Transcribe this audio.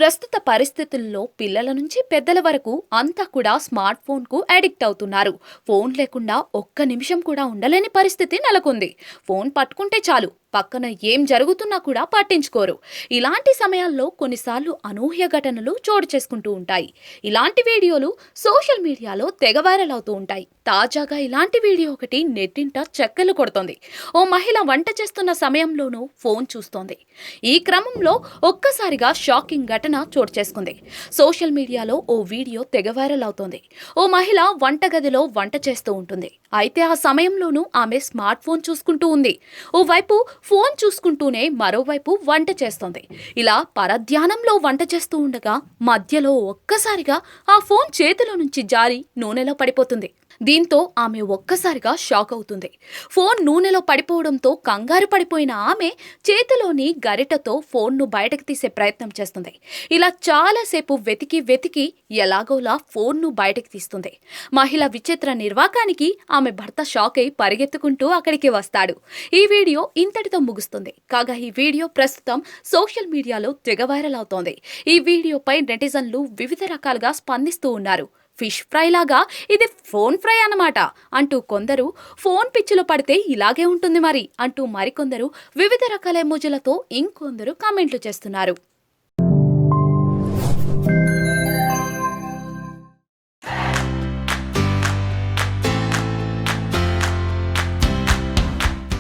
ప్రస్తుత పరిస్థితుల్లో పిల్లల నుంచి పెద్దల వరకు అంతా కూడా స్మార్ట్ ఫోన్కు అడిక్ట్ అవుతున్నారు. ఫోన్ లేకుండా ఒక్క నిమిషం కూడా ఉండలేని పరిస్థితి నెలకొంది. ఫోన్ పట్టుకుంటే చాలు, పక్కన ఏం జరుగుతున్నా కూడా పట్టించుకోరు. ఇలాంటి సమయాల్లో కొన్నిసార్లు అనూహ్య ఘటనలు చోటు చేసుకుంటూ ఉంటాయి. ఇలాంటి వీడియోలు సోషల్ మీడియాలో తెగ వైరల్ అవుతూ ఉంటాయి. తాజాగా ఇలాంటి వీడియో ఒకటి నెట్టింట చక్కర్లు కొడుతోంది. ఓ మహిళ వంట చేస్తున్న సమయంలోనూ ఫోన్ చూస్తోంది. ఈ క్రమంలో ఒక్కసారిగా షాకింగ్ ఘటన చోటు చేసుకుంది. సోషల్ మీడియాలో ఓ వీడియో తెగ వైరల్ అవుతోంది. ఓ మహిళ వంటగదిలో వంట చేస్తూ ఉంటుంది. అయితే ఆ సమయంలోనూ ఆమె స్మార్ట్ ఫోన్ చూసుకుంటూ ఉంది. ఓవైపు ఫోన్ చూసుకుంటూనే మరోవైపు వంట చేస్తోంది. ఇలా పరధ్యానంలో వంట చేస్తూ ఉండగా మధ్యలో ఒక్కసారిగా ఆ ఫోన్ చేతిలో నుంచి జారి నూనెలో పడిపోతుంది. దీంతో ఆమె ఒక్కసారిగా షాక్ అవుతుంది. ఫోన్ నూనెలో పడిపోవడంతో కంగారు పడిపోయిన ఆమె చేతిలోని గరిటతో ఫోన్ను బయటకు తీసే ప్రయత్నం చేస్తుంది. ఇలా చాలాసేపు వెతికి ఎలాగోలా ఫోన్ను బయటకు తీస్తుంది. మహిళ విచిత్ర నిర్వాకానికి ఆమె భర్త షాక్ అయి పరిగెత్తుకుంటూ అక్కడికి వస్తాడు. ఈ వీడియో ఇంతటితో ముగుస్తుంది. కాగా ఈ వీడియో ప్రస్తుతం సోషల్ మీడియాలో తెగ వైరల్ అవుతోంది. ఈ వీడియోపై నెటిజన్లు వివిధ రకాలుగా స్పందిస్తూ ఉన్నారు. ఫిష్ ఫ్రై లాగా ఇది ఫోన్ ఫ్రై అన్నమాట అంటూ కొందరు, ఫోన్ పిచ్చిలో పడితే ఇలాగే ఉంటుంది మరి అంటూ మరికొందరు వివిధ రకాల ఎమోజీలతో ఇంకొందరు కామెంట్లు చేస్తున్నారు.